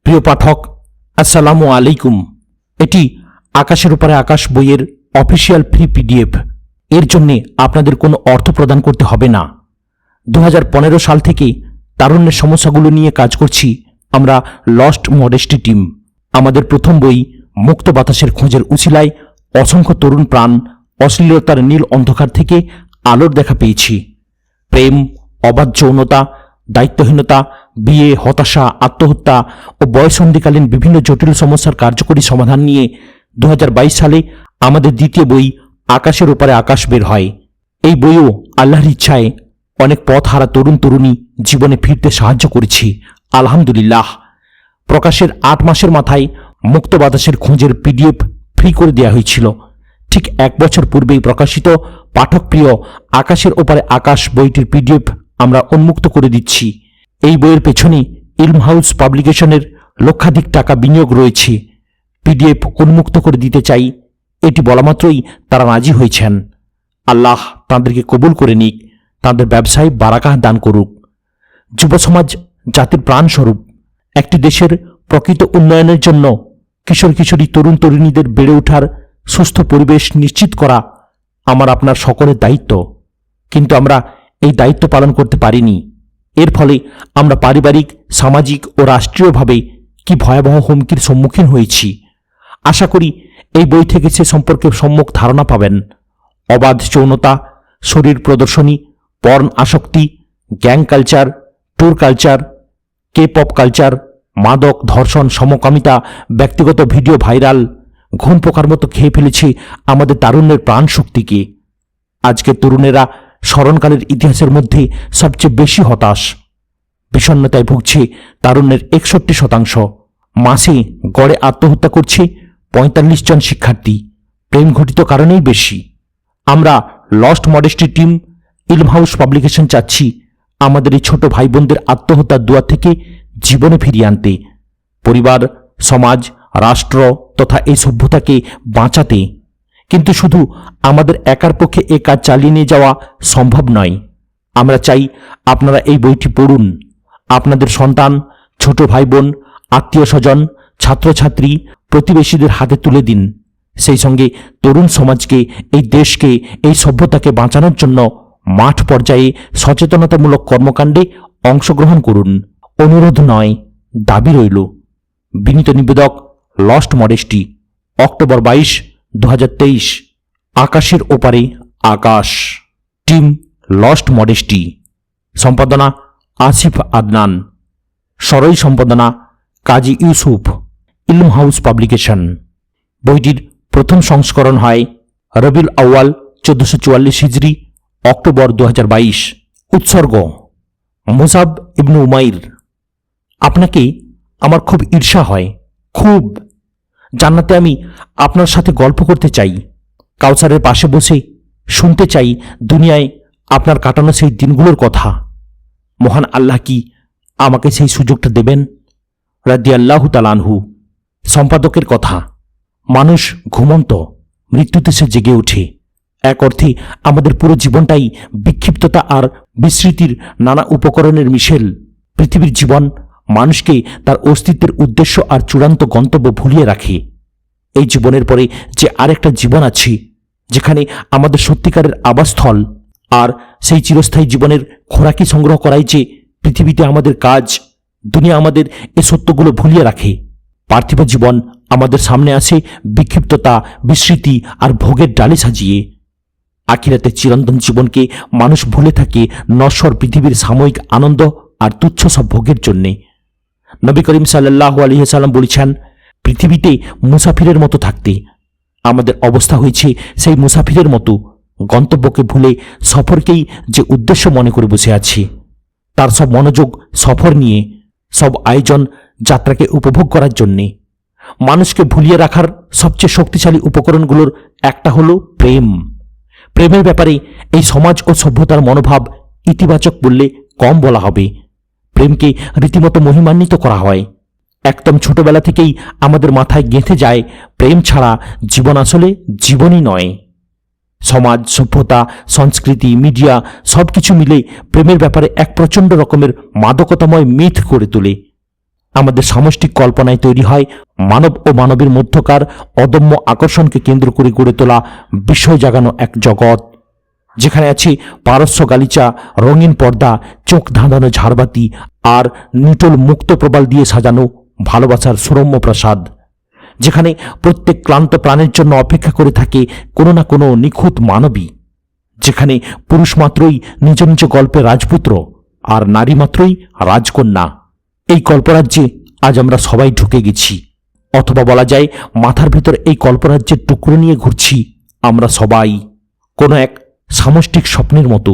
প্রিয় পাঠক, আসসালামু আলাইকুম। এটি আকাশের উপরে আকাশ বইয়ের অফিসিয়াল ফ্রি পিডিএফ। এর জন্য আপনাদের কোনো অর্থ প্রদান করতে হবে না। 2015 সাল থেকে তারুণ্যের সমস্যাগুলো নিয়ে কাজ করছি আমরা লস্ট মডেস্টি টিম। আমাদের প্রথম বই মুক্ত বাতাসের খোঁজের উছিলায় অসংখ্য তরুণ প্রাণ অশ্লীলতার নীল অন্ধকার থেকে আলোর দেখা পেয়েছি। প্রেম, অবাধ যৌনতা, দায়িত্বহীনতা, বিয়ে, হতাশা, আত্মহত্যা ও বয়ঃসন্ধিকালীন বিভিন্ন জটিল সমস্যার কার্যকরী সমাধান নিয়ে 2022 সালে আমাদের দ্বিতীয় বই আকাশের উপরে আকাশ বের হয়। এই বইও আল্লাহর ইচ্ছায় অনেক পথ হারা তরুণ তরুণী জীবনে ফিরতে সাহায্য করেছি, আলহামদুলিল্লাহ। প্রকাশের 8 মাসের মাথায় মুক্ত বাতাসের খোঁজের পিডিএফ ফ্রি করে দেওয়া হয়েছিল। ঠিক 1 বছর পূর্বেই প্রকাশিত পাঠকপ্রিয় আকাশের ওপারে আকাশ বইটির পিডিএফ আমরা উন্মুক্ত করে দিচ্ছি। এই বইয়ের পেছনে ইলম হাউস পাবলিকেশনের লক্ষাধিক টাকা বিনিয়োগ রয়েছে। পিডিএফ উন্মুক্ত করে দিতে চাই, এটি বলা মাত্রই তারা রাজি হয়েছেন। আল্লাহ তাঁদেরকে কবুল করে নিক, তাঁদের ব্যবসায় বারাকাহ দান করুক। যুব সমাজ জাতির প্রাণস্বরূপ। একটি দেশের প্রকৃত উন্নয়নের জন্য কিশোর কিশোরী তরুণ তরুণীদের বেড়ে ওঠার সুস্থ পরিবেশ নিশ্চিত করা আমার আপনার সকলের দায়িত্ব। কিন্তু আমরা এই দায়িত্ব পালন করতে পারিনি। এর ফলে আমরা পারিবারিক, সামাজিক ও রাষ্ট্রীয়ভাবে কি ভয়াবহ হুমকির সম্মুখীন হয়েছি। আশা করি এই বই থেকে সে সম্পর্কে সম্যক ধারণা পাবেন। অবাধ যৌনতা, শরীর প্রদর্শনী, পর্ন আসক্তি, gang culture, tour culture, K pop culture, মাদক, ধর্ষণ, সমকামিতা, ব্যক্তিগত ভিডিও ভাইরাল ঘুম পোকার মতো খেয়ে ফেলেছে আমাদের তারুণ্যের প্রাণ শক্তিকে। আজকের তরুণেরা স্মরণকালের ইতিহাসের মধ্যে সবচেয়ে বেশি হতাশ। বিষণ্ণতায় ভুগছে তারুণ্যের 61%। মাসে গড়ে আত্মহত্যা করছে 45 জন শিক্ষার্থী। প্রেম ঘটিত কারণেই বেশি। আমরা লস্ট মডেস্টি টিম ইলম হাউস পাবলিকেশন চাচ্ছি আমাদের এই ছোট ভাই বোনদের আত্মহত্যার দুয়ার থেকে জীবনে ফিরিয়ে আনতে, পরিবার, সমাজ, রাষ্ট্র তথা এই সভ্যতাকে বাঁচাতে। কিন্তু শুধু আমাদের একার পক্ষে এ কাজ চালিয়ে নিয়ে যাওয়া সম্ভব নয়। আমরা চাই আপনারা এই বইটি পড়ুন, আপনাদের সন্তান, ছোট ভাই বোন, আত্মীয় স্বজন, ছাত্রছাত্রী, প্রতিবেশীদের হাতে তুলে দিন। সেই সঙ্গে তরুণ সমাজকে, এই দেশকে, এই সভ্যতাকে বাঁচানোর জন্য মাঠ পর্যায়ে সচেতনতামূলক কর্মকাণ্ডে অংশগ্রহণ করুন। অনুরোধ নয়, দাবি রইল। বিনীত নিবেদক, লস্ট মডেস্টি, অক্টোবর 22, 2023। আকাশের ওপারে আকাশ, টিম লস্ট মডেস্টি। সম্পাদনা আসিফ আদনান। সরই সম্পাদনা কাজী ইউসুফ। ইলম হাউস পাবলিকেশন। বইটির প্রথম সংস্করণ হয় রবিউল আউয়াল 1444 হিজরি, অক্টোবর 2022। উৎসর্গ মুসাব ইবনে উমাইর। আপনাকে আমার খুব ঈর্ষা হয়, খুব। জান্নাতে আমি আপনার সাথে গল্প করতে চাই, কাউসারের পাশে বসে শুনতে চাই দুনিয়ায় আপনার কাটানো সেই দিনগুলোর কথা। মহান আল্লাহ কি আমাকে সেই সুযোগটা দেবেন? রাদিয়াল্লাহু তাআলা আনহু। সম্পাদকের কথা, মানুষ ঘুমন্ত, মৃত্যুতে সে জেগে ওঠে। এক অর্থে আমাদের পুরো জীবনটাই বিক্ষিপ্ততা আর বিস্মৃতির নানা উপকরণের মিশেল। পৃথিবীর জীবন মানুষকে তার অস্তিত্বের উদ্দেশ্য আর চূড়ান্ত গন্তব্য ভুলিয়ে রাখে। এই জীবনের পরে যে আরেকটা জীবন আছে, যেখানে আমাদের সত্যিকারের আবাসস্থল, আর সেই চিরস্থায়ী জীবনের খোরাকি সংগ্রহ করাই যে পৃথিবীতে আমাদের কাজ। দুনিয়া আমাদের এ সত্যগুলো ভুলিয়ে রাখে। পার্থিব জীবন আমাদের সামনে আসে বিক্ষিপ্ততা, বিস্মৃতি আর ভোগের ডালে সাজিয়ে। আখিরাতের চিরন্তন জীবনকে মানুষ ভুলে থাকে নশ্বর পৃথিবীর সাময়িক আনন্দ আর তুচ্ছ সব ভোগের জন্যে। নবী করিম সাল্লাল্লাহু আলাইহি ওয়াসাল্লাম বলেছেন, পৃথিবীতে মুসাফিরের মতো থাকতে। আমাদের অবস্থা হয়েছে সেই মুসাফিরের মতো, গন্তব্যকে ভুলে সফরকেই যে উদ্দেশ্য মনে করে বসে আছি। তার সব মনোযোগ সফর নিয়ে, সব আয়োজন যাত্রাকে উপভোগ করার জন্যে। মানুষকে ভুলিয়ে রাখার সবচেয়ে শক্তিশালী উপকরণগুলোর একটা হলো প্রেম। প্রেমের ব্যাপারে এই সমাজ ও সভ্যতার মনোভাব ইতিবাচক বললে কম বলা হবে। প্রেমকে রীতিমতো মহিমান্বিত করা হয়। একদম ছোটবেলা থেকেই আমাদের মাথায় গেঁথে যায় প্রেম ছাড়া জীবন আসলে জীবনই নয়। সমাজ, সভ্যতা, সংস্কৃতি, মিডিয়া সবকিছু মিলে প্রেমের ব্যাপারে এক প্রচণ্ড রকমের মাদকতাময় মিথ করে তোলে। আমাদের সামষ্টিক কল্পনায় তৈরি হয় মানব ও মানবের মধ্যকার অদম্য আকর্ষণকে কেন্দ্র করে গড়ে তোলা বিস্ময় জাগানো এক জগৎ, যেখানে আছে পারস্য গালিচা, রঙিন পর্দা, চোখ ধাঁধানো ঝাড়বাতি আর নিটোল মুক্ত প্রবাল দিয়ে সাজানো ভালোবাসার সুরম্য প্রাসাদ, যেখানে প্রত্যেক ক্লান্ত প্রাণের জন্য অপেক্ষা করে থাকে কোনো না কোনো নিখুঁত মানবী, যেখানে পুরুষ মাত্রই নিজ নিজ গল্পে রাজপুত্র আর নারী মাত্রই রাজকন্যা। এই কল্পরাজ্যে আজ আমরা সবাই ঢুকে গেছি, অথবা বলা যায় মাথার ভেতর এই কল্পরাজ্যের টুকরো নিয়ে ঘুরছি আমরা সবাই কোনো এক সামষ্টিক স্বপ্নের মতো।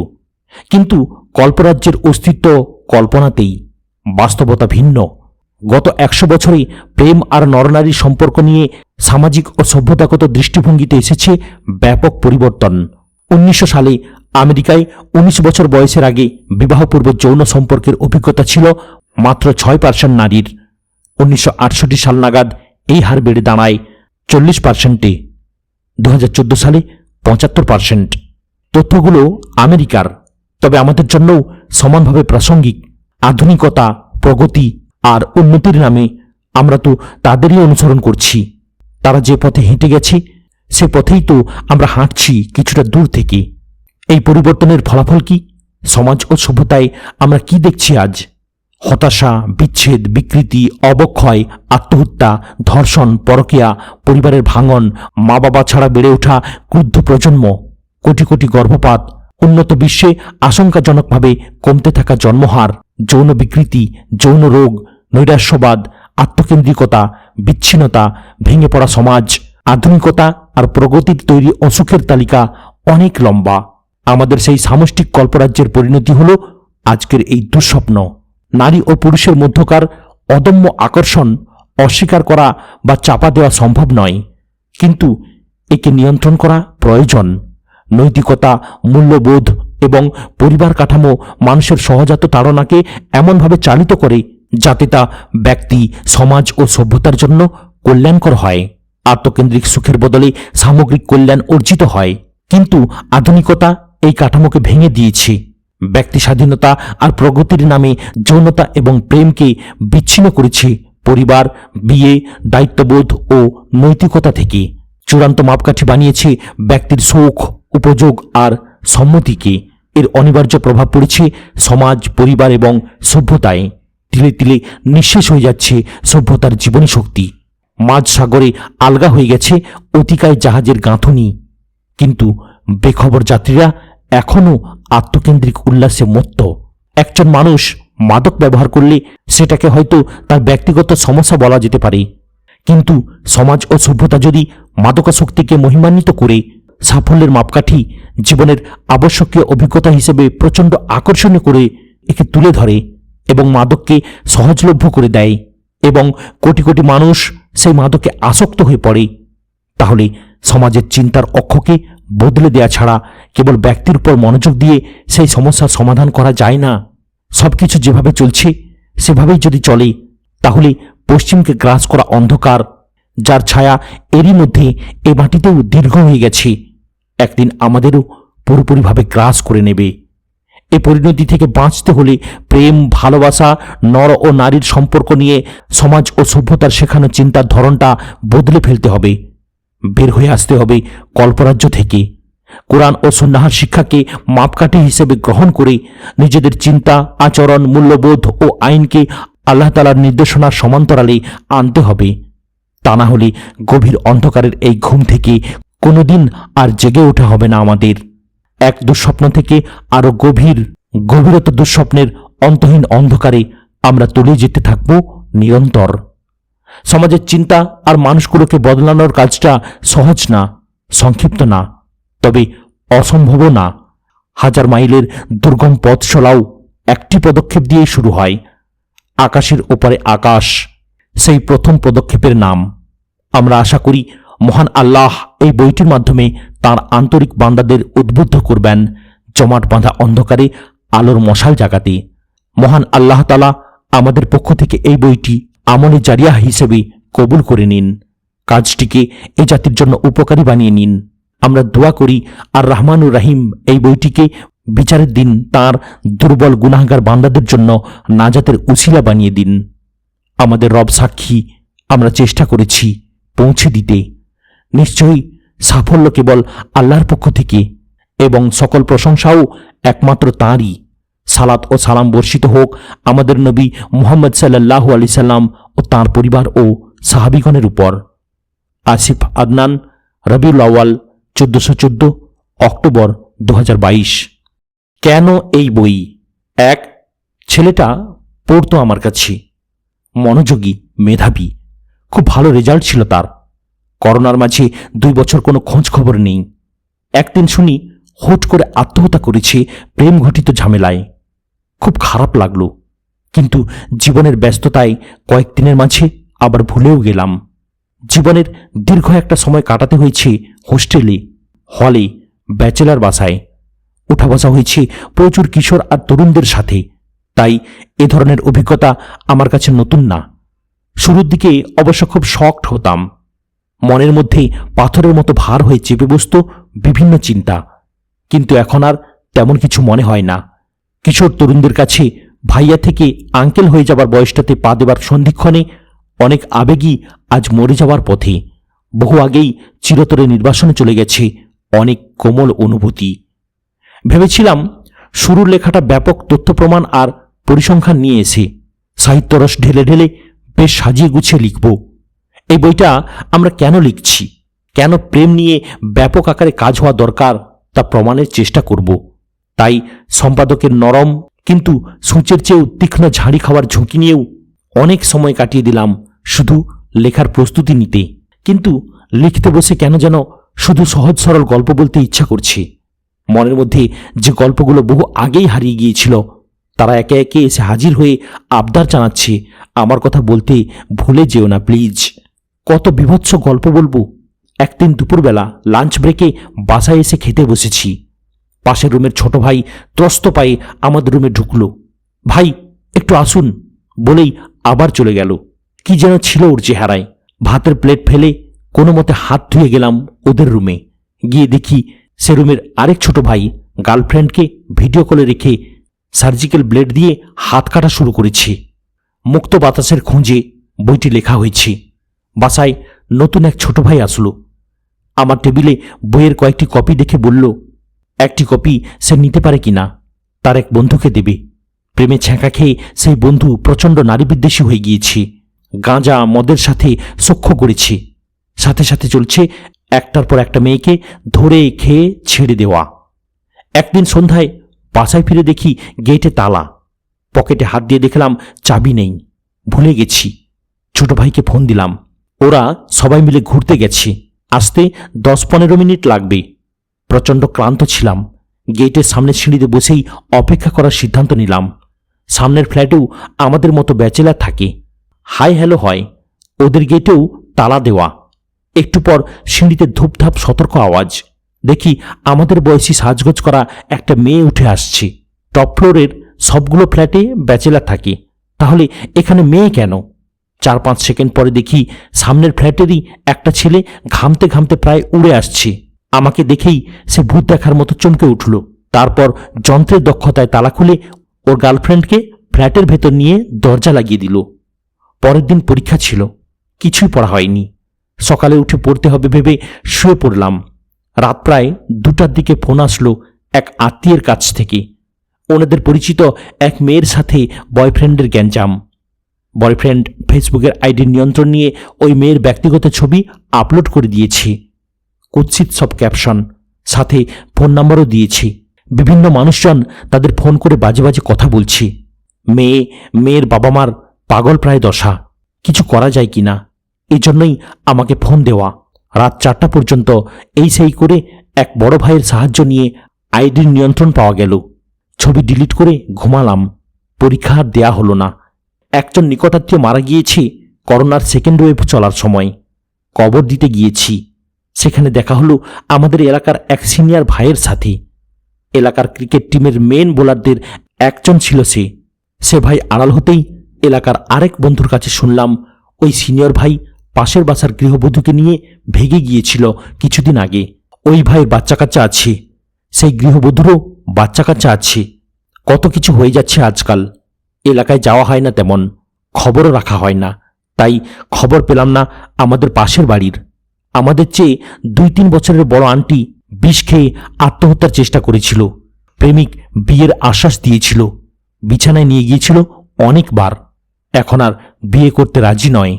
কিন্তু কল্পরাজ্যের অস্তিত্ব কল্পনাতেই, বাস্তবতা ভিন্ন। গত 100 বছরে প্রেম আর নরনারীর সম্পর্ক নিয়ে সামাজিক ও সভ্যতাগত দৃষ্টিভঙ্গিতে এসেছে ব্যাপক পরিবর্তন। 1900 সালে আমেরিকায় 19 বছর বয়সের আগে বিবাহপূর্ব যৌন সম্পর্কের অভিজ্ঞতা ছিল মাত্র 6% নারীর। 1968 সাল নাগাদ এই হার বেড়ে দাঁড়ায় 40%-এ। 2014 সালে 75%। তথ্যগুলো আমেরিকার, তবে আমাদের জন্যও সমানভাবে প্রাসঙ্গিক। আধুনিকতা, প্রগতি আর উন্নতির নামে আমরা তো তাদেরই অনুসরণ করছি। তারা যে পথে হেঁটে গেছে সে পথেই তো আমরা হাঁটছি কিছুটা দূর থেকে। এই পরিবর্তনের ফলাফল কি? সমাজ ও সভ্যতায় আমরা কি দেখছি আজ? হতাশা, বিচ্ছেদ, বিকৃতি, অবক্ষয়, আত্মহত্যা, ধর্ষণ, পরকীয়া, পরিবারের ভাঙন, মা বাবা ছাড়া বেড়ে ওঠা ক্রুদ্ধ প্রজন্ম, কোটি কোটি গর্ভপাত, উন্নত বিশ্বে আশঙ্কাজনকভাবে কমতে থাকা জন্মহার, যৌন বিকৃতি, যৌন রোগ, নৈরাশ্যবাদ, আত্মকেন্দ্রিকতা, বিচ্ছিন্নতা, ভেঙে পড়া সমাজ। আধুনিকতা আর প্রগতির তৈরি অসুখের তালিকা অনেক লম্বা। আমাদের সেই সামষ্টিক কল্পরাজ্যের পরিণতি হল আজকের এই দুঃস্বপ্ন। নারী ও পুরুষের মধ্যকার অদম্য আকর্ষণ অস্বীকার করা বা চাপা দেওয়া সম্ভব নয়, কিন্তু একে নিয়ন্ত্রণ করা প্রয়োজন। নৈতিকতা, মূল্যবোধ এবং পরিবার কাঠামো মানুষের সহজাত তাড়নাকে এমনভাবে চালিত করে যাতে তা ব্যক্তি, সমাজ ও সভ্যতার জন্য কল্যাণকর হয়। আত্মকেন্দ্রিক সুখের বদলে সামগ্রিক কল্যাণ অর্জিত হয়। কিন্তু আধুনিকতা এই কাঠামোকে ভেঙে দিয়েছে। ব্যক্তি স্বাধীনতা আর প্রগতির নামে যৌনতা এবং প্রেমকে বিচ্ছিন্ন করেছে পরিবার, বিয়ে, দায়িত্ববোধ ও নৈতিকতা থেকে। চূড়ান্ত মাপকাঠি বানিয়েছে ব্যক্তির সুখ, উপযোগ আর সম্মতিকে। এর অনিবার্য প্রভাব পড়েছে সমাজ, পরিবার এবং সভ্যতায়। তিলে তিলে নিঃশেষ হয়ে যাচ্ছে সভ্যতার জীবনী শক্তি। মাঝ সাগরে আলগা হয়ে গেছে অতিকায় জাহাজের গাঁথনি। কিন্তু বেখবর যাত্রীরা এখনও আত্মকেন্দ্রিক উল্লাসে মত্ত। একজন মানুষ মাদক ব্যবহার করলে সেটাকে হয়তো তার ব্যক্তিগত সমস্যা বলা যেতে পারে, কিন্তু সমাজ ও সভ্যতা যদি মাদকাসক্তিকে মহিমান্বিত করে সাফল্যের মাপকাঠি, জীবনের আবশ্যকীয় অভিজ্ঞতা হিসেবে প্রচণ্ড আকর্ষণীয় করে একে তুলে ধরে এবং মাদককে সহজলভ্য করে দেয় এবং কোটি কোটি মানুষ সেই মাদকে আসক্ত হয়ে পড়ে, তাহলে সমাজের চিন্তার অক্ষকে বদলে দেয়া ছাড়া কেবল ব্যক্তির উপর মনোযোগ দিয়ে সেই সমস্যার সমাধান করা যায় না। সবকিছু যেভাবে চলছে সেভাবেই যদি চলে, তাহলে পশ্চিমকে গ্রাস করা অন্ধকার, যার ছায়া এরই মধ্যে এ মাটিতেও দীর্ঘ হয়ে গেছে, একদিন আমাদেরও পুরোপুরিভাবে গ্রাস করে নেবে। এ পরিণতি থেকে বাঁচতে হলে প্রেম, ভালোবাসা, নর ও নারীর সম্পর্ক নিয়ে সমাজ ও সভ্যতার শেখানো চিন্তার ধরনটা বদলে ফেলতে হবে। বের হয়ে আসতে হবে কল্পরাজ্য থেকে। কোরআন ও সুন্নাহর শিক্ষাকে মাপকাঠি হিসেবে গ্রহণ করে নিজেদের চিন্তা, আচরণ, মূল্যবোধ ও আইনকে আল্লাহ তাআলার নির্দেশনার সমান্তরালে আনতে হবে। তা না হলে গভীর অন্ধকারের এই ঘুম থেকে কোনোদিন আর জেগে ওঠা হবে না আমাদের। এক দুঃস্বপ্ন থেকে আরো গভীরতর দুঃস্বপ্নের অন্তহীন অন্ধকারে আমরা তলিয়ে যেতে থাকব নিরন্তর। সমাজের চিন্তা আর মানুষগুলোকে বদলানোর কাজটা সহজ না, সংক্ষিপ্ত না, তবে অসম্ভবও না। 1000 মাইলের দুর্গম পথ চলাও একটি পদক্ষেপ দিয়েই শুরু হয়। আকাশের ওপারে আকাশ সেই প্রথম পদক্ষেপের নাম। আমরা আশা করি মহান আল্লাহ এই বইটির মাধ্যমে তাঁর আন্তরিক বান্দাদের উদ্বুদ্ধ করবেন জমাট বাঁধা অন্ধকারে আলোর মশাল জাগাতে। মহান আল্লাহ তাআলা আমাদের পক্ষ থেকে এই বইটি আমলে জারিয়া হিসেবে কবুল করে নিন, কাজটিকে এ জাতির জন্য উপকারী বানিয়ে নিন। আমরা দোয়া করি আর রহমানুর রহিম এই বইটিকে বিচারের দিন তাঁর দুর্বল গুনাহগার বান্দাদের জন্য নাজাতের উসিলা বানিয়ে দিন। আমাদের রব সাক্ষী, আমরা চেষ্টা করেছি পৌঁছে দিতে। নিশ্চয়ই সাফল্য কেবল আল্লাহর পক্ষ থেকে এবং সকল প্রশংসাও একমাত্র তাঁরই। সালাত ও সালাম বর্ষিত হোক আমাদের নবী মুহাম্মদ সাল্লাল্লাহু আলাইহি সাল্লাম ও তাঁর পরিবার ও সাহাবীগণের উপর। আসিফ আদনান, রবিউল আউয়াল, 1414 অক্টোবর 2022। কেন এই বই? এক, ছেলেটা পড়তো আমার কাছে, মনোযোগী, মেধাবী, খুব ভালো রেজাল্ট ছিল তার। করোনার মাঝে 2 বছর কোনো খোঁজ খবর নেই। একদিন শুনি হুট করে আত্মহত্যা করেছে প্রেম ঘটিত ঝামেলায়। খুব খারাপ লাগলো, কিন্তু জীবনের ব্যস্ততায় কয়েকদিনের মাঝে আবার ভুলেও গেলাম। জীবনের দীর্ঘ একটা সময় কাটাতে হয়েছে হোস্টেলে, হলে, ব্যাচেলার বাসায়। উঠা বসা হয়েছে প্রচুর কিশোর আর তরুণদের সাথে। তাই এ ধরনের অভিজ্ঞতা আমার কাছে নতুন না। শুরুর দিকে অবশ্য খুব শকড হতাম। মনের মধ্যে পাথরের মতো ভার হয়ে চেপে বসত বিভিন্ন চিন্তা, কিন্তু এখন আর তেমন কিছু মনে হয় না। কিশোর তরুণদের কাছে ভাইয়া থেকে আঙ্কেল হয়ে যাবার বয়সটাতে পা দেবার সন্ধিক্ষণে অনেক আবেগই আজ মরে যাওয়ার পথে। বহু আগেই চিরতরে নির্বাসনে চলে গেছে অনেক কোমল অনুভূতি। ভেবেছিলাম শুরুর লেখাটা ব্যাপক তথ্য প্রমাণ আর পরিসংখ্যান নিয়ে এসে সাহিত্যরস ঢেলে ঢেলে বেশ সাজিয়ে গুছিয়ে লিখব। এই বইটা আমরা কেন লিখছি, কেন প্রেম নিয়ে ব্যাপক আকারে কাজ হওয়া দরকার তা প্রমাণের চেষ্টা করব। তাই সম্পাদকের নরম কিন্তু সূচের চেয়ে তীক্ষ্ণ ঝাড়ি খাওয়ার ঝুঁকি নিয়েও অনেক সময় কাটিয়ে দিলাম শুধু লেখার প্রস্তুতি নিতে। কিন্তু লিখতে বসে কেন যেন শুধু সহজ সরল গল্প বলতে ইচ্ছা করছে। মনের মধ্যে যে গল্পগুলো বহু আগেই হারিয়ে গিয়েছিল তারা একে একে এসে হাজির হয়ে আবদার জানাচ্ছে, আমার কথা বলতে ভুলে যেও না প্লিজ। কত বিভৎস গল্প বলবো। একদিন দুপুরবেলা লাঞ্চ ব্রেকে বাসায় এসে খেতে বসেছি। পাশের রুমের ছোট ভাই ত্রস্ত পায়ে আমাদের রুমে ঢুকলো। ভাই একটু আসুন বলেই আবার চলে গেল। কি যেন ছিল ওর চেহারায়। ভাতের প্লেট ফেলে কোনো মতে হাত ধুয়ে গেলাম ওদের রুমে। গিয়ে দেখি সে রুমের আরেক ছোট ভাই গার্লফ্রেন্ডকে ভিডিও কলে রেখে সার্জিক্যাল ব্লেড দিয়ে হাত কাটা শুরু করেছে। মুক্ত বাতাসের খোঁজে বইটি লেখা হয়েছে। বাসায় নতুন এক ছোট ভাই আসলো। আমার টেবিলে বইয়ের কয়েকটি কপি দেখে বলল একটি কপি সে নিতে পারে কিনা, তার এক বন্ধুকে দেবে। প্রেমে ছ্যাঁকা খেয়ে সেই বন্ধু প্রচণ্ড নারীবিদ্বেষী হয়ে গিয়েছে। গাঁজা মদের সাথে সখ্য করেছে। সাথে সাথে চলছে একটার পর একটা মেয়েকে ধরে খেয়ে ছেড়ে দেওয়া। একদিন সন্ধ্যায় বাসায় ফিরে দেখি গেটে তালা। পকেটে হাত দিয়ে দেখলাম চাবি নেই, ভুলে গেছি। ছোট ভাইকে ফোন দিলাম। ওরা সবাই মিলে ঘুরতে গেছে, আসতে 10-15 মিনিট লাগবে। প্রচণ্ড ক্লান্ত ছিলাম। গেটের সামনে সিঁড়িতে বসেই অপেক্ষা করার সিদ্ধান্ত নিলাম। সামনের ফ্ল্যাটেও আমাদের মতো ব্যাচেলার থাকে, হাই হ্যালো হয়। ওদের গেটেও তালা দেওয়া। একটু পর সিঁড়িতে ধূপধাপ সতর্ক আওয়াজ। দেখি আমাদের বয়সী সাজগোজ করা একটা মেয়ে উঠে আসছে। টপ ফ্লোরের সবগুলো ফ্ল্যাটে ব্যাচেলার থাকে, তাহলে এখানে মেয়ে কেন? 4-5 সেকেন্ড পরে দেখি সামনের ফ্ল্যাটেরই একটা ছেলে ঘামতে ঘামতে প্রায় উড়ে আসছে। আমাকে দেখেই সে ভূত দেখার মতো চমকে উঠল। তারপর যন্ত্রের দক্ষতায় তালা খুলে ওর গার্লফ্রেন্ডকে ফ্ল্যাটের ভেতর নিয়ে দরজা লাগিয়ে দিল। পরের দিন পরীক্ষা ছিল, কিছুই পড়া হয়নি। সকালে উঠে পড়তে হবে ভেবে শুয়ে পড়লাম। রাত প্রায় 2টার দিকে ফোন আসলো এক আত্মীয়ের কাছ থেকে। ওনাদের পরিচিত এক মেয়ের সাথে বয়ফ্রেন্ডের গ্যাঞ্জাম। বয়ফ্রেন্ড ফেসবুকের আইডির নিয়ন্ত্রণ নিয়ে ওই মেয়ের ব্যক্তিগত ছবি আপলোড করে দিয়েছে। কুৎসিত সব ক্যাপশন, সাথে ফোন নাম্বারও দিয়েছি। বিভিন্ন মানুষজন তাদের ফোন করে বাজে বাজে কথা বলছে। মেয়ের বাবা মার পাগল প্রায় দশা। কিছু করা যায় কিনা, এই জন্যই আমাকে ফোন দেওয়া। রাত 4টা পর্যন্ত এই সেই করে এক বড় ভাইয়ের সাহায্য নিয়ে আইডির নিয়ন্ত্রণ পাওয়া গেল। ছবি ডিলিট করে ঘুমালাম। পরীক্ষা আর দেয়া হলো না। একজন নিকটাত্মীয় মারা গিয়েছে করোনার সেকেন্ড ওয়েভ চলার সময়। কবর দিতে গিয়েছি। সেখানে দেখা হলো আমাদের এলাকার এক সিনিয়র ভাইয়ের সাথে। এলাকার ক্রিকেট টিমের মেন বোলারদের একজন ছিল সে ভাই আড়াল হতেই এলাকার আরেক বন্ধুর কাছে শুনলাম ওই সিনিয়র ভাই পাশের বাসার গৃহবধূকে নিয়ে ভেগে গিয়েছিল কিছুদিন আগে। ওই ভাইয়ের বাচ্চা কাচ্চা আছে, সেই গৃহবধূরও বাচ্চা কাচ্চা আছে। কত কিছু হয়ে যাচ্ছে আজকাল। এলাকায় যাওয়া হয় না তেমন, খবরও রাখা হয় না। তাই খবর পেলাম না আমাদের পাশের বাড়ির, আমাদের চেয়ে 2-3 বছরের বড় আন্টি বিষ খেয়ে আত্মহত্যার চেষ্টা করেছিল। প্রেমিক বিয়ের আশ্বাস দিয়েছিল, বিছানায় নিয়ে গিয়েছিল অনেকবার, এখন আর বিয়ে করতে রাজি নয়।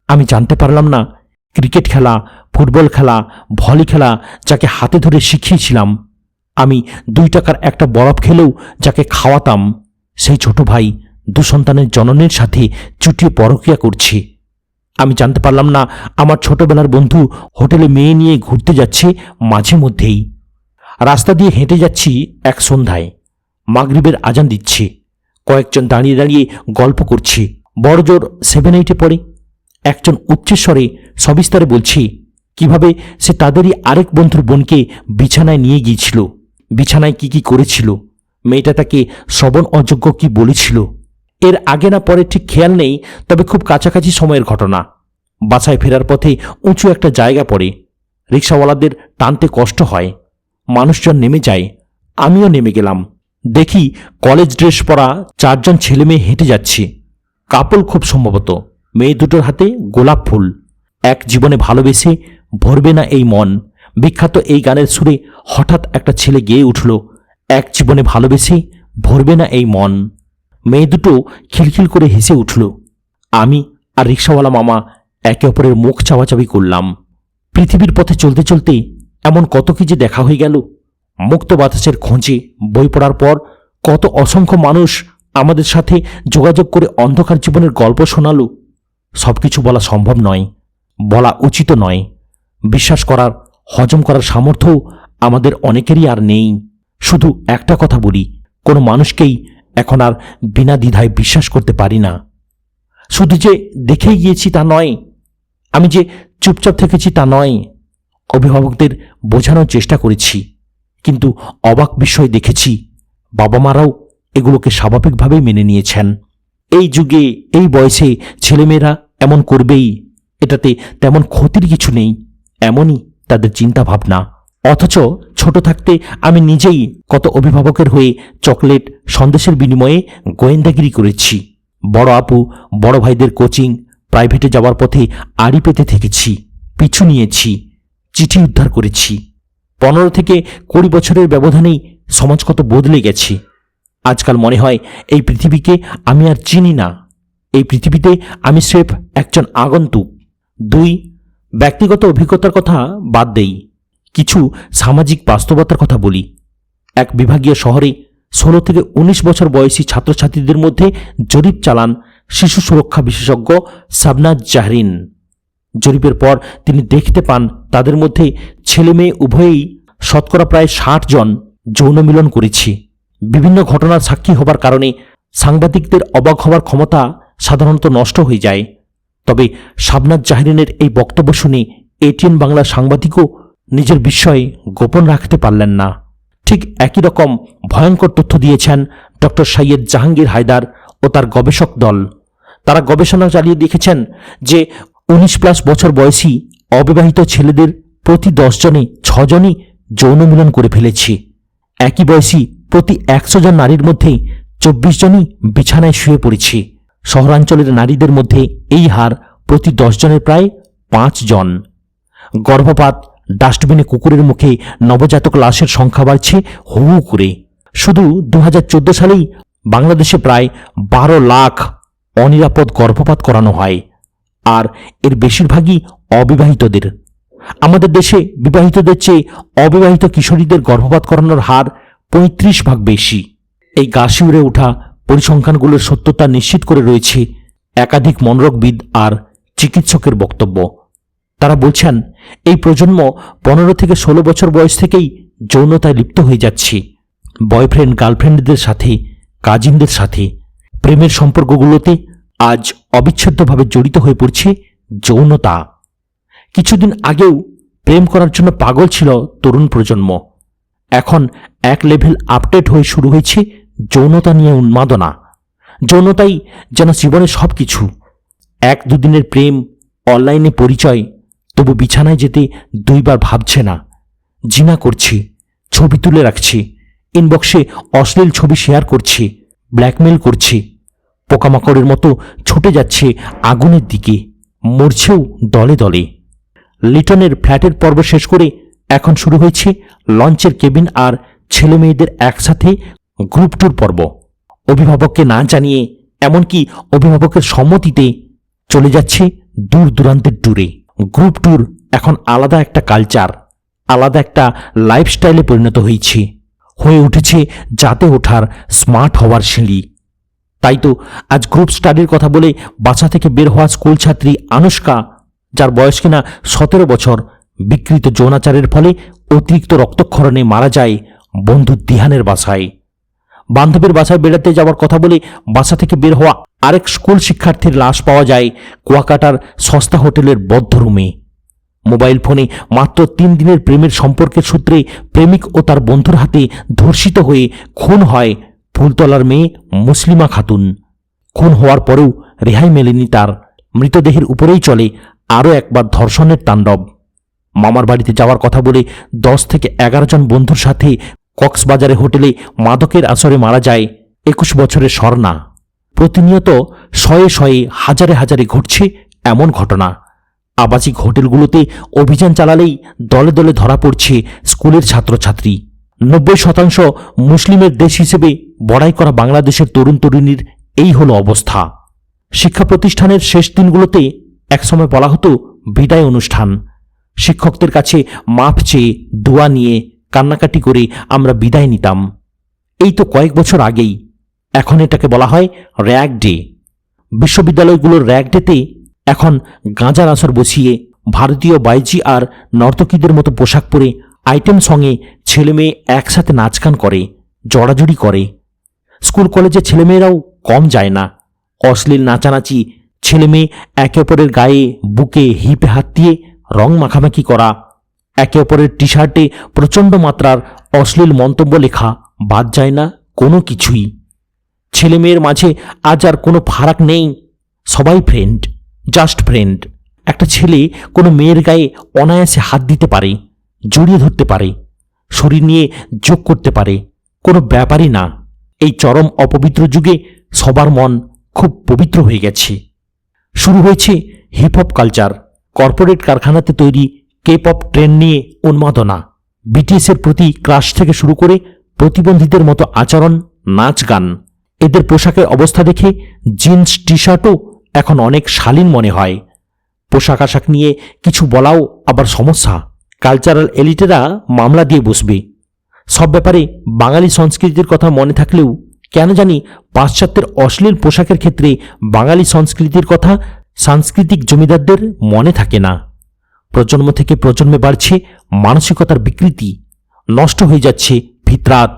আমি জানতে পারলাম না ক্রিকেট খেলা, ফুটবল খেলা, ভলি খেলা যাকে হাতে ধরে শিখিয়েছিলাম, আমি 2 টাকার একটা বরফ খেলেও যাকে খাওয়াতাম, সেই ছোট ভাই 2 সন্তানের জননের সাথে চুটিয়ে পরকীয়া করছে। আমি জানতে পারলাম না আমার ছোটবেলার বন্ধু হোটেলে মেয়ে নিয়ে ঘুরতে যাচ্ছে মাঝে মধ্যেই। রাস্তা দিয়ে হেঁটে যাচ্ছি এক সন্ধ্যায়, মাগরিবের আজান দিচ্ছে, কয়েকজন দাঁড়িয়ে দাঁড়িয়ে গল্প করছে। বড়জোর 7-8-এ পড়ে। একজন উচ্চস্বরে সবিস্তারে বলছে কিভাবে সে তাদেরই আরেক বন্ধুর বোনকে বিছানায় নিয়ে গিয়েছিল, বিছানায় কি কি করেছিল, মেয়েটা তাকে শ্রবণ অযোগ্য কি বলেছিল। এর আগে না পরে ঠিক খেয়াল নেই, তবে খুব কাছাকাছি সময়ের ঘটনা। বাসায় ফেরার পথে উঁচু একটা জায়গা পড়ে, রিক্সাওয়ালাদের টানতে কষ্ট হয়, মানুষজন নেমে যায়, আমিও নেমে গেলাম। দেখি কলেজ ড্রেস পরা 4 জন ছেলে মেয়ে হেঁটে যাচ্ছে, কাপল খুব সম্ভবত। মেয়ে দুটোর হাতে গোলাপ ফুল। এক জীবনে ভালোবেসে ভরবে না এই মন, বিখ্যাত এই গানের সুরে হঠাৎ একটা ছেলে গেয়ে উঠল, এক জীবনে ভালোবেসে ভরবে না এই মন। মেয়ে দুটো খিলখিল করে হেসে উঠল। আমি আর রিক্সাওয়ালা মামা একে অপরের মুখ চাওয়াচাবি করলাম। পৃথিবীর পথে চলতে চলতে এমন কত কি যে দেখা হয়ে গেল। মুক্ত বাতাসের খোঁজে বই পড়ার পর কত অসংখ্য মানুষ আমাদের সাথে যোগাযোগ করে অন্ধকার জীবনের গল্প শোনালো। সবকিছু বলা সম্ভব নয়, বলা উচিত নয়। বিশ্বাস করার, হজম করার সামর্থ্য আমাদের অনেকেরই আর নেই। শুধু একটা কথা বলি, কোনো মানুষকেই এখন আর বিনা দ্বিধায় বিশ্বাস করতে পারি না। শুধু যে দেখেই গিয়েছি তা নয়, আমি যে চুপচাপ থেকেছি তা নয়, অভিভাবকদের বোঝানোর চেষ্টা করেছি, কিন্তু অবাক বিষয় দেখেছি বাবা মারাও এগুলোকে স্বাভাবিকভাবেই মেনে নিয়েছেন। এই যুগে, এই বয়সে ছেলেমেয়েরা এমন করবেই, এটাতে তেমন ক্ষতির কিছু নেই, এমনই তাদের চিন্তা ভাবনা। অথচ ছোট থাকতে আমি নিজেই কত অভিভাবকের হয়ে চকলেট, সন্দেশের বিনিময়ে গোয়েন্দাগিরি করেছি। বড় আপু, বড় ভাইদের কোচিং, প্রাইভেটে যাওয়ার পথে আড়ি পেতে থেকেছি, পিছু নিয়েছি, চিঠি উদ্ধার করেছি। 15 থেকে 20 বছরের ব্যবধানেই সমাজ কত বদলে গেছে। আজকাল মনে হয় এই পৃথিবীকে আমি আর চিনি না, এই পৃথিবীতে আমি স্রেফ একজন আগন্তুক। 2, ব্যক্তিগত অভিজ্ঞতার কথা বাদ দেই, কিছু সামাজিক বাস্তবতার কথা বলি। এক বিভাগীয় শহরে 16 থেকে 19 বছর বয়সী ছাত্রছাত্রীদের মধ্যে জরিপ চালান শিশু সুরক্ষা বিশেষজ্ঞ শাবনাজ জাহরিন। জরিপের পর তিনি দেখতে পান তাদের মধ্যে ছেলে মেয়ে উভয়েই শতকরা প্রায় 60 জন যৌন মিলন করেছে। বিভিন্ন ঘটনার সাক্ষী হবার কারণে সাংবাদিকদের অবাক হওয়ার ক্ষমতা সাধারণত নষ্ট হয়ে যায়। তবে শাবনাজ জাহরিনের এই বক্তব্য শুনে এটিএন বাংলার সাংবাদিকও নিজের বিস্ময় গোপন রাখতে পারলেন না। ঠিক একই রকম ভয়ঙ্কর তথ্য দিয়েছেন ডক্টর সৈয়দ জাহাঙ্গীর হায়দার ও তার গবেষক দল। তারা গবেষণা চালিয়ে দেখেছেন যে 19+ বছর বয়সী অবিবাহিত ছেলেদের প্রতি 10 জনে 6 জনই যৌন মিলন করে ফেলেছে। একই বয়সী প্রতি 100 জন নারীর মধ্যে 24 জনই বিছানায় শুয়ে পড়েছে। শহরাঞ্চলের নারীদের মধ্যে এই হার প্রতি 10 জনের প্রায় 5 জন। গর্ভপাত, ডাস্টবিনে কুকুরের মুখে নবজাতক লাশের সংখ্যা বাড়ছে হু হু করে। শুধু 2014 সালেই বাংলাদেশে প্রায় 12 লাখ অনিরাপদ গর্ভপাত করানো হয়, আর এর বেশিরভাগই অবিবাহিতদের। আমাদের দেশে বিবাহিতদের চেয়ে অবিবাহিত কিশোরীদের গর্ভপাত করানোর হার 35 ভাগ বেশি। এই গা শিউরে ওঠা পরিসংখ্যানগুলোর সত্যতা নিশ্চিত করে রয়েছে একাধিক মনোরোগবিদ আর চিকিৎসকের বক্তব্য। তারা বলছেন এই প্রজন্ম 15 থেকে 16 বছর বয়স থেকেই যৌনতায় লিপ্ত হয়ে যাচ্ছে। বয়ফ্রেন্ড গার্লফ্রেন্ডদের সাথে, কাজিনদের সাথে প্রেমের সম্পর্কগুলোতে আজ অবিচ্ছেদ্যভাবে জড়িত হয়ে পড়ছে যৌনতা। কিছুদিন আগেও প্রেম করার জন্য পাগল ছিল তরুণ প্রজন্ম। এখন এক লেভেল আপডেট হয়ে শুরু হয়েছে যৌনতা নিয়ে উন্মাদনা। যৌনতাই যেন জীবনের সবকিছু। 1-2 দিনের প্রেম, অনলাইনে পরিচয়, তবু বিছানায় যেতে 2 বার ভাবছে না। জিনা করছে, ছবি তুলে রাখছে, ইনবক্সে অশ্লীল ছবি শেয়ার করছে, ব্ল্যাকমেল করছে। পোকামাকড়ের মতো ছুটে যাচ্ছে আগুনের দিকে, মরছেও দলে দলে। লিটনের ফ্ল্যাটের পর্ব শেষ করে এখন শুরু হয়েছে লঞ্চের কেবিন আর ছেলে মেয়েদের একসাথে গ্রুপ ট্যুর পর্ব। অভিভাবককে না জানিয়ে, এমনকি অভিভাবকের সম্মতিতে চলে যাচ্ছে দূর দূরান্তের ট্যুরে। গ্রুপ ট্যুর এখন আলাদা একটা কালচার, আলাদা একটা লাইফস্টাইলে পরিণত হয়ে উঠেছে যাতে ওঠার স্মার্ট হওয়ার সিঁড়ি। তাই তো আজ গ্রুপ স্টাডির কথা বলে বাসা থেকে বের হওয়া স্কুল ছাত্রী আনুষ্কা, যার বয়স কিনা 17 বছর, বিকৃত যৌনাচারের ফলে অতিরিক্ত রক্তক্ষরণে মারা যায় বন্ধু দিহানের বাসায়। বান্ধবীর বাসায় বেড়াতে যাওয়ার কথা বলে বাসা থেকে বের হওয়া আরেক স্কুল শিক্ষার্থীর লাশ পাওয়া যায় কুয়াকাটার সস্তা হোটেলের বদ্ধ রুমে। মোবাইল ফোনে মাত্র 3 দিনের প্রেমের সম্পর্কের সূত্রে প্রেমিক ও তার বন্ধুর হাতে ধর্ষিত হয়ে খুন হয় ফুলতলার মেয়ে মুসলিমা খাতুন। খুন হওয়ার পরেও রেহাই মেলেনি তার। মৃতদেহের উপরেই চলে আরও একবার ধর্ষণের তাণ্ডব। মামার বাড়িতে যাওয়ার কথা বলে 10 থেকে 11 জন বন্ধুর সাথে কক্সবাজারে হোটেলে মাদকের আসরে মারা যায় 21 বছরের স্বর্ণা। প্রতিনিয়ত শয়ে শয়ে হাজারে হাজারে ঘটছে এমন ঘটনা। আবাসিক হোটেলগুলোতে অভিযান চালালেই দলে দলে ধরা পড়ছে স্কুলের ছাত্রছাত্রী। 90% মুসলিমের দেশ হিসেবে বড়াই করা বাংলাদেশের তরুণ তরুণীর এই হলো অবস্থা। শিক্ষা প্রতিষ্ঠানের শেষ দিনগুলোতে একসময় বলা হতো বিদায় অনুষ্ঠান। শিক্ষকদের কাছে মাপ চেয়ে, দোয়া নিয়ে, কান্নাকাটি করে আমরা বিদায় নিতাম। এই তো কয়েক বছর আগেই। এখন এটাকে বলা হয় র্যাগ ডে। বিশ্ববিদ্যালয়গুলোর র্যাগ ডেতে এখন গাঁজার আসর বসিয়ে ভারতীয় বাইজি আর নর্তকীদের মতো পোশাক পরে আইটেম সঙ্গে ছেলে মেয়ে একসাথে নাচগান করে, জড়াজড়ি করে। স্কুল কলেজে ছেলেমেয়েরাও কম যায় না। অশ্লীল নাচানাচি, ছেলে মেয়ে একে অপরের গায়ে, বুকে, হিপে হাত দিয়ে রং মাখামাখি করা, একে অপরের টি শার্টে প্রচণ্ড মাত্রার অশ্লীল মন্তব্য লেখা, বাদ যায় না কোনো কিছুই। ছেলে মেয়ের মাঝে আজ আর কোনো ফারাক নেই, সবাই ফ্রেন্ড, জাস্ট ফ্রেন্ড। একটা ছেলে কোনো মেয়ের গায়ে অনায়াসে হাত দিতে পারে, জড়িয়ে ধরতে পারে, শরীর নিয়ে যোগ করতে পারে, কোনো ব্যাপারই না। এই চরম অপবিত্র যুগে সবার মন খুব পবিত্র হয়ে গেছে। শুরু হয়েছে হিপহপ কালচার। কর্পোরেট কারখানাতে তৈরি কে-পপ ট্রেন্ড নিয়ে উন্মাদনা। বিটিএসের প্রতি ক্রাশ থেকে শুরু করে প্রতিবন্ধীদের মতো আচরণ, নাচ গান। এদের পোশাকের অবস্থা দেখে জিন্স টি শার্টও এখন অনেক শালীন মনে হয়। পোশাক আশাক নিয়ে কিছু বলাও আবার সমস্যা। কালচারাল এলিটেরা মামলা দিয়ে বসবে। সব ব্যাপারে বাঙালি সংস্কৃতির কথা মনে থাকলেও কেন জানি পাশ্চাত্যের অশ্লীল পোশাকের ক্ষেত্রে বাঙালি সংস্কৃতির কথা সাংস্কৃতিক জমিদারদের মনে থাকে না। প্রজন্ম থেকে প্রজন্মে বাড়ছে মানসিকতার বিকৃতি, নষ্ট হয়ে যাচ্ছে ফিতরাত।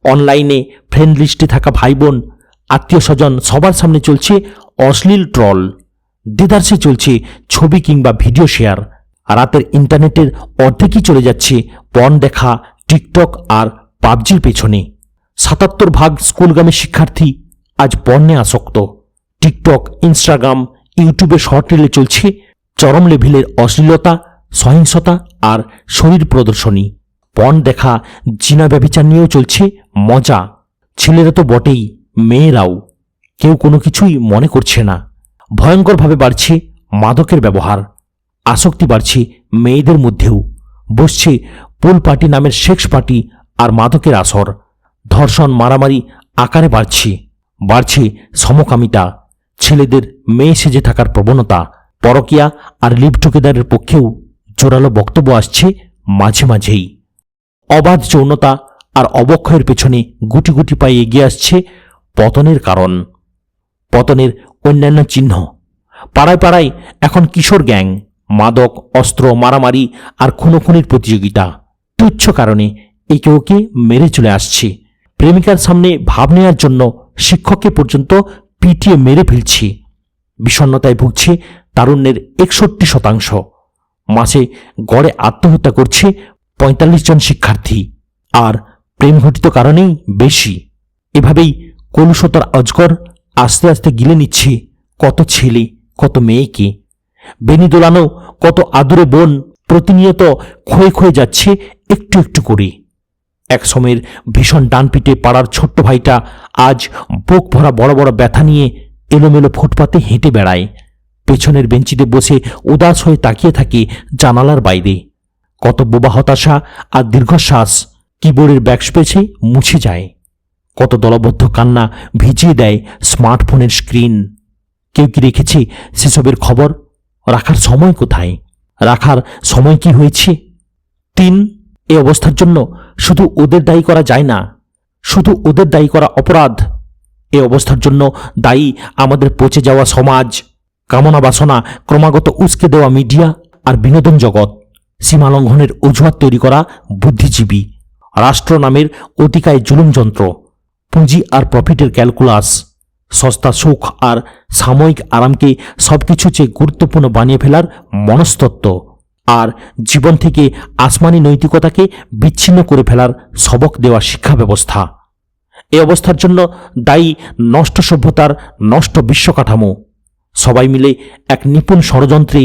অনলাইনে ফ্রেন্ড লিস্টে থাকা ভাই বোন, আত্মীয় স্বজন সবার সামনে চলছে অশ্লীল ট্রল। দেদারসে চলছে ছবি কিংবা ভিডিও শেয়ার। রাতের ইন্টারনেটের অর্ধেকই চলে যাচ্ছে পর্ন দেখা, টিকটক আর পাবজির পেছনে। ৭৭% স্কুলগামী শিক্ষার্থী আজ পর্নে আসক্ত। টিকটক, ইনস্টাগ্রাম, ইউটিউবে শর্ট রিলে চলছে চরম লেভেলের অশ্লীলতা, সহিংসতা আর শরীর প্রদর্শনী। পর্ন দেখা, জিনা ব্যভিচার নিয়েও চলছে মজা। ছেলেরা তো বটেই, মেয়েরাও। কেউ কোনো কিছুই মনে করছে না। ভয়ঙ্করভাবে বাড়ছে মাদকের ব্যবহার। আসক্তি বাড়ছে মেয়েদের মধ্যেও। বসছে পুল পার্টি নামের সেক্স পার্টি আর মাদকের আসর। ধর্ষণ, মারামারি আকারে বাড়ছে সমকামিতা। ছেলেদের মেয়ে সেজে থাকার প্রবণতা। পরকীয়া আর লিভ টুগেদারের পক্ষেও জোরালো বক্তব্য আসছে মাঝে মাঝেই। অবাধ যৌনতা আর অবক্ষয়ের পেছনে গুটি গুটি পায়ে এগিয়ে আসছে পতনের কারণ, পতনের অন্যান্য চিহ্ন। পাড়ায় পাড়ায় এখন কিশোর গ্যাং, মাদক, অস্ত্র, মারামারি আর খুনোখুনির প্রতিযোগিতা। তুচ্ছ কারণে একে ওকে মেরে চলে আসছে। প্রেমিকার সামনে ভাব নেওয়ার জন্য শিক্ষককে পর্যন্ত পিটিয়ে মেরে ফেলছে। বিষণ্ণতায় ভুগছে তারুণ্যের 61%। মাসে গড়ে আত্মহত্যা করছে 45 জন শিক্ষার্থী। আর প্রেমঘটিত কারণেই বেশি। এভাবেই কলুষতার অজগর আস্তে আস্তে গিলে নিচ্ছে কত ছেলে, কত মেয়েকে। বেনি দোলানো কত আদুরে বোন প্রতিনিয়ত ক্ষয়ে ক্ষয়ে যাচ্ছে একটু একটু করে। এক সময়ের ভীষণ ডানপিটে পাড়ার ছোট্ট ভাইটা আজ বুক ভরা বড় বড় ব্যথা নিয়ে এলোমেলো ফুটপাতে হেঁটে বেড়ায়, পেছনের বেঞ্চিতে বসে উদাস হয়ে তাকিয়ে থাকে জানালার বাইরে। কত বোবা হতাশা আর দীর্ঘশ্বাস কিবোর্ডের ব্যাকস্পেসে মুছে যায়। কত দলবদ্ধ কান্না ভিজিয়ে দেয় স্মার্টফোনের স্ক্রিন। কেউ কি রেখেছে সেসবের খবর? রাখার সময় কোথায়? রাখার সময় কি হয়েছে? 3, এই অবস্থার জন্য শুধু ওদের দায়ী করা যায় না, শুধু ওদের দায়ী করা অপরাধ। এই অবস্থার জন্য দায়ী আমাদের পচে যাওয়া সমাজ, কামনা বাসনা ক্রমাগত উস্কে দেওয়া মিডিয়া আর বিনোদন জগৎ, সীমালঙ্ঘনের অজুহাত তৈরি করা বুদ্ধিজীবী, রাষ্ট্র নামের অতিকায় জুলুম যন্ত্র, পুঁজি আর প্রফিটের ক্যালকুলাস, সস্তা সুখ আর সাময়িক আরামকে সবকিছু চেয়ে গুরুত্বপূর্ণ বানিয়ে ফেলার মনস্তত্ত্ব, আর জীবন থেকে আসমানি নৈতিকতাকে বিচ্ছিন্ন করে ফেলার সবক দেওয়া শিক্ষা ব্যবস্থা। এই অবস্থার জন্য দায়ী নষ্ট সভ্যতার নষ্ট বিশ্বকাঠামো। সবাই মিলে এক নিপুণ ষড়যন্ত্রে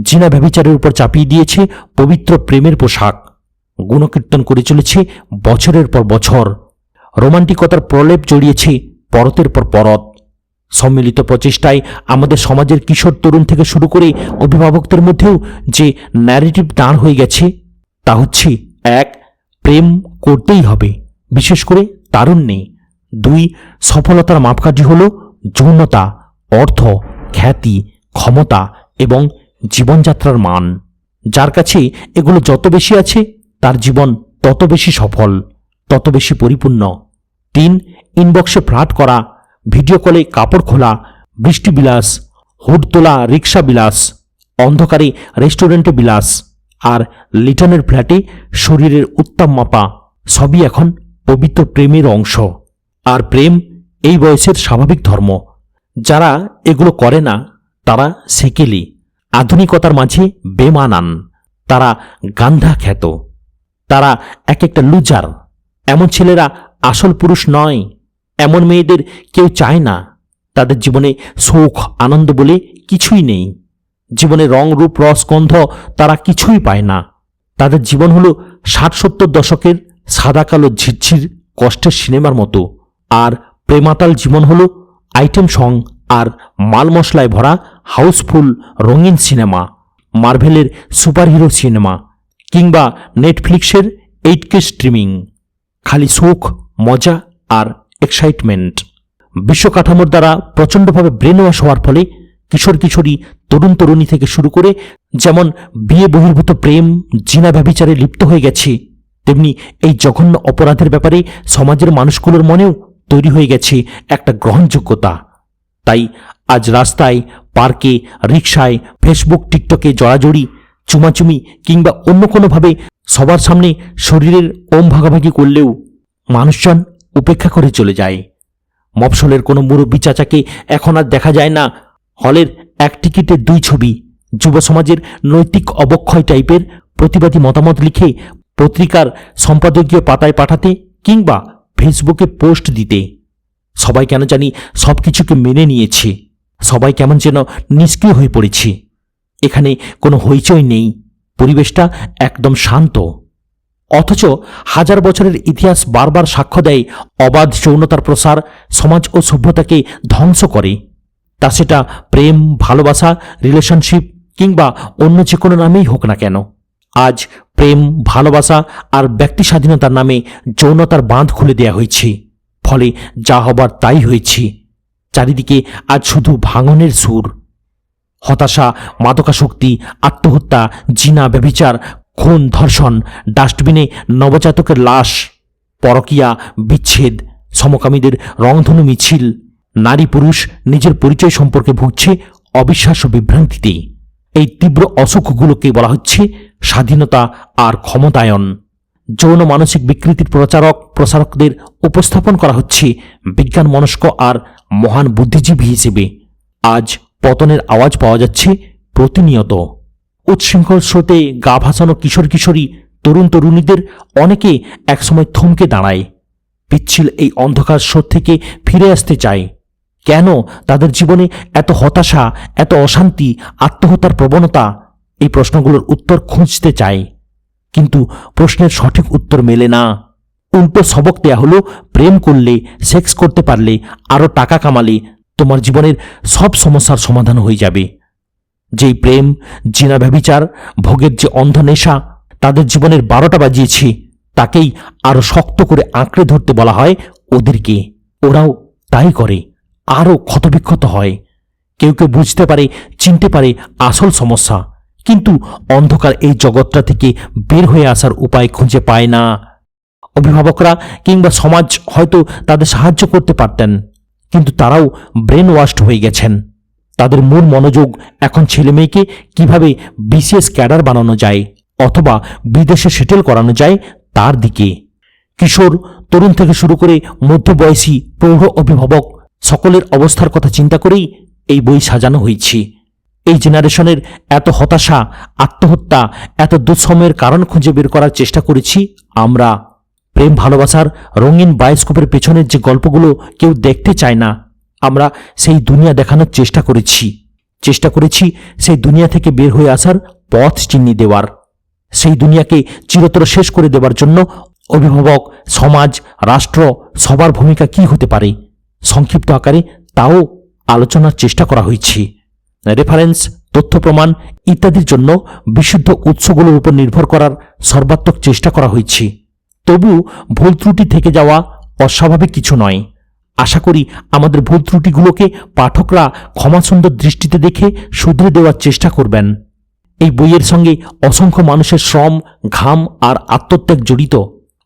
জিনা ব্যভিচারের উপর চাপিয়ে দিয়েছে পবিত্র প্রেমের পোশাক। গুণকীর্তন করে চলেছে বছরের পর বছর। রোমান্টিকতার প্রলেপ জড়িয়েছে পরতের পর পরত। সম্মিলিত প্রচেষ্টায় আমাদের সমাজের কিশোর তরুণ থেকে শুরু করে অভিভাবকদের মধ্যেও যে ন্যারেটিভ দাঁড় হয়ে গেছে তা হচ্ছে: 1, প্রেম করতেই হবে, বিশেষ করে তারুণ্যে। 2, সফলতার মাপকাঠি হল যৌনতা, অর্থ, খ্যাতি, ক্ষমতা এবং জীবনযাত্রার মান। যার কাছে এগুলো যত বেশি আছে তার জীবন তত বেশি সফল, তত বেশি পরিপূর্ণ। 3, ইনবক্সে ফ্লার্ট করা, ভিডিও কলে কাপড় খোলা, বৃষ্টি বিলাস, হুড তোলা রিক্সা বিলাস, অন্ধকারে রেস্টুরেন্টে বিলাস, আর লিটনের ফ্ল্যাটে শরীরের উত্তাপ মাপা সবই এখন পবিত্র প্রেমের অংশ। আর প্রেম এই বয়সের স্বাভাবিক ধর্ম। যারা এগুলো করে না তারা সেকেলি, আধুনিকতার মাঝে বেমানান, তারা গান্ধা খ্যাত, তারা এক একটা লুজার। এমন ছেলেরা আসল পুরুষ নয়। এমন মেয়েদের কেউ চায় না। তাদের জীবনে সুখ আনন্দ বলে কিছুই নেই। জীবনে রং রূপ রস গন্ধ তারা কিছুই পায় না। তাদের জীবন হলো 60-70 দশকের সাদা কালো ঝিরঝির কষ্টের সিনেমার মতো। আর প্রেমাতাল জীবন হলো আইটেম সং আর মাল মশলায় ভরা হাউসফুল রঙিন সিনেমা, মার্ভেলের সুপারহিরো সিনেমা কিংবা নেটফ্লিক্সের 8K স্ট্রিমিং। খালি সুখ, মজা আর এক্সাইটমেন্ট। বিশ্বকাঠামোর দ্বারা প্রচণ্ডভাবে ব্রেন ওয়াশ হওয়ার ফলে কিশোর কিশোরী, তরুণ তরুণী থেকে শুরু করে যেমন বিয়ে বহির্ভূত প্রেম, জিনা ব্যভিচারে লিপ্ত হয়ে গেছে, তেমনি এই জঘন্য অপরাধের ব্যাপারে সমাজের মানুষগুলোর মনেও তৈরি হয়ে গেছে একটা গ্রহণযোগ্যতা। তাই আজ রাস্তায়, পার্কে, রিকশায়, ফেসবুক, টিকটকে জড়াজড়ি, চুমাচুমি কিংবা অন্য কোনোভাবে সবার সামনে শরীরের ওম ভাগাভাগি করলেও মানুষজন উপেক্ষা করে চলে যায়। মফস্বলের কোনো মুরব্বী চাচাকে এখন আর দেখা যায় না। হলের এক টিকিটের 2 ছবি, যুব সমাজের নৈতিক অবক্ষয় টাইপের প্রতিবাদী মতামত লিখে পত্রিকার সম্পাদকীয় পাতায় পাঠাতে কিংবা ফেসবুকে পোস্ট দিতে। সবাই কেন জানি সব কিছুকে মেনে নিয়েছে। সবাই কেমন যেন নিষ্ক্রিয় হয়ে পড়েছে। এখানে কোনো হইচই নেই, পরিবেশটা একদম শান্ত। অথচ হাজার বছরের ইতিহাস বারবার সাক্ষ্য দেয় অবাধ যৌনতার প্রসার সমাজ ও সভ্যতাকে ধ্বংস করে। তা সেটা প্রেম, ভালোবাসা, রিলেশনশিপ কিংবা অন্য যে কোনো নামেই হোক না কেন। আজ প্রেম, ভালোবাসা আর ব্যক্তি স্বাধীনতার নামে যৌনতার বাঁধ খুলে দেয়া হয়েছে। ফলে যা হবার তাই হয়েছে। চারিদিকে আজ শুধু ভাঙনের সুর। হতাশা, মাদকাসক্তি, আত্মহত্যা, জিনা, ব্যভিচার, খুন, ধর্ষণ, ডাস্টবিনে নবজাতকের লাশ, পরকীয়া, বিচ্ছেদ, সমকামীদের রংধনু মিছিল। নারী পুরুষ নিজের পরিচয় সম্পর্কে ভুগছে অবিশ্বাস্য বিভ্রান্তিতে। এই তীব্র অসুখগুলোকে বলা হচ্ছে স্বাধীনতা আর ক্ষমতায়ন। যৌন মানসিক বিকৃতির প্রচারক প্রসারকদের উপস্থাপন করা হচ্ছে বিজ্ঞান মনস্ক আর মহান বুদ্ধিজীবী হিসেবে। আজ পতনের আওয়াজ পাওয়া যাচ্ছে প্রতিনিয়ত। উচ্ছৃঙ্খল স্রোতে গা ভাসানো কিশোর কিশোরী, তরুণ তরুণীদের অনেকে একসময় থমকে দাঁড়ায়। পিচ্ছিল এই অন্ধকার স্রোত থেকে ফিরে আসতে চায়। কেন তাদের জীবনে এত হতাশা, এত অশান্তি, আত্মহত্যার প্রবণতা? এই প্রশ্নগুলোর উত্তর খুঁজতে চায়, কিন্তু প্রশ্নের সঠিক উত্তর মেলে না। উল্টো সবক দেয়া হলো প্রেম করলে, সেক্স করতে পারলে, আরও টাকা কামালে তোমার জীবনের সব সমস্যার সমাধান হয়ে যাবে। যেই প্রেম, জিনা, ব্যভিচার, ভোগের যে অন্ধ নেশা তাদের জীবনের 12টা বাজিয়েছে, তাকেই আরো শক্ত করে আঁকড়ে ধরতে বলা হয় ওদেরকে। ওরাও তাই করে, আরো ক্ষতবিক্ষত হয়। কেউ কেউ বুঝতে পারে, চিনতে পারে আসল সমস্যা, কিন্তু অন্ধকার এই জগৎটা থেকে বের হয়ে আসার উপায় খুঁজে পায় না। অভিভাবকরা কিংবা সমাজ হয়তো তাদের সাহায্য করতে পারতেন, কিন্তু তারাও ব্রেন ওয়াশড হয়ে গেছেন। তাদের মূল মনোযোগ এখন ছেলেমেয়েকে কিভাবে বিসিএস ক্যাডার বানানো যায় অথবা বিদেশে সেটেল করানো যায় তার দিকে। কিশোর, তরুণ থেকে শুরু করে মধ্যবয়সী, প্রৌঢ় অভিভাবক সকলের অবস্থার কথা চিন্তা করেই এই বই সাজানো হয়েছে। এই জেনারেশনের এত হতাশা, আত্মহত্যা, এত দুঃসময়ের কারণ খুঁজে বের করার চেষ্টা করেছি আমরা। প্রেম ভালোবাসার রঙিন বায়োস্কোপের পেছনের যে গল্পগুলো কেউ দেখতে চায় না, আমরা সেই দুনিয়া দেখানোর চেষ্টা করেছি সেই দুনিয়া থেকে বের হয়ে আসার পথ চিহ্নি দেওয়ার। সেই দুনিয়াকে চিরতর শেষ করে দেওয়ার জন্য অভিভাবক, সমাজ, রাষ্ট্র সবার ভূমিকা কি হতে পারে সংক্ষিপ্ত আকারে তাও আলোচনার চেষ্টা করা হয়েছে। রেফারেন্স, তথ্য প্রমাণ ইত্যাদির জন্য বিশুদ্ধ উৎসগুলোর উপর নির্ভর করার সর্বাত্মক চেষ্টা করা হয়েছে। তবু ভুল ত্রুটি থেকে যাওয়া অস্বাভাবিক কিছু নয়। আশা করি আমাদের ভুল ত্রুটিগুলোকে পাঠকরা ক্ষমাসুন্দর দৃষ্টিতে দেখে শুধরে দেওয়ার চেষ্টা করবেন। এই বইয়ের সঙ্গে অসংখ্য মানুষের শ্রম, ঘাম আর আত্মত্যাগ জড়িত।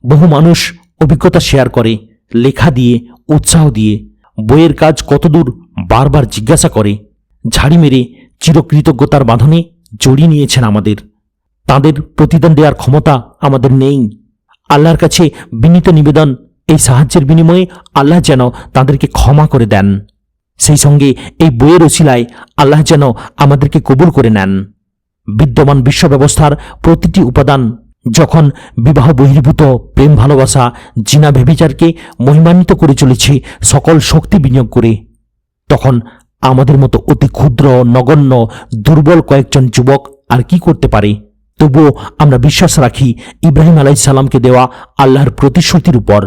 বহু মানুষ অভিজ্ঞতা শেয়ার করে, লেখা দিয়ে, উৎসাহ দিয়ে। বইয়ের কাজ কতদূর বারবার জিজ্ঞাসা করে। ঝাড়ি মেরে চিরকৃতজ্ঞতার বাঁধনে জড়িয়ে নিয়েছেন আমাদের। তাদের প্রতিদান দেওয়ার ক্ষমতা আমাদের নেই। আল্লাহর কাছে বিনীত নিবেদন, এই সাহায্যের বিনিময়ে আল্লাহ যেন তাদেরকে ক্ষমা করে দেন। সেই সঙ্গে এই বইয়ের ওসিলায় আল্লাহ যেন আমাদেরকে কবুল করে নেন। বিদ্যমান বিশ্ব ব্যবস্থার প্রতিটি উপাদান যখন বিবাহ বহির্ভূত প্রেম ভালোবাসা, জিনা, ব্যভিচারকে মহিমান্বিত করে চলেছে সকল শক্তি বিনিয়োগ করে, তখন আমাদের মতো অতি ক্ষুদ্র, নগণ্য, দুর্বল কয়েকজন যুবক আর কি করতে পারে? তবুও আমরা বিশ্বাস রাখি ইব্রাহিম আলাইহিস সালামকে দেওয়া আল্লাহর প্রতিশ্রুতির উপর।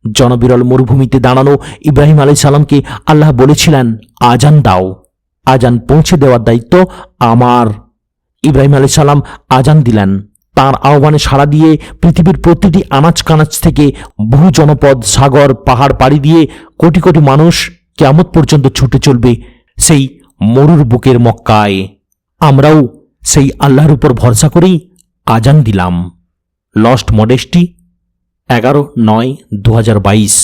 জনবিরল মরুভূমিতে দাঁড়ানো ইব্রাহিম আলাইহিস সালামকে আল্লাহ বলেছিলেন, আজান দাও। আজান পৌঁছে দেওয়ার দায়িত্ব আমার। ইব্রাহিম আলাইহিস সালাম আজান দিলেন। তাঁর আহ্বানে সাড়া দিয়ে পৃথিবীর প্রতিটি আনাচ কানাচ থেকে বহু জনপদ, সাগর, পাহাড় পাড়ি দিয়ে কোটি কোটি মানুষ কিয়ামত পর্যন্ত ছুটে চলবে সেই মরুর বুকের মক্কায়। আমরাও সেই আল্লাহর উপর ভরসা করেই আজান দিলাম। Lost modesty, 11/9/2022।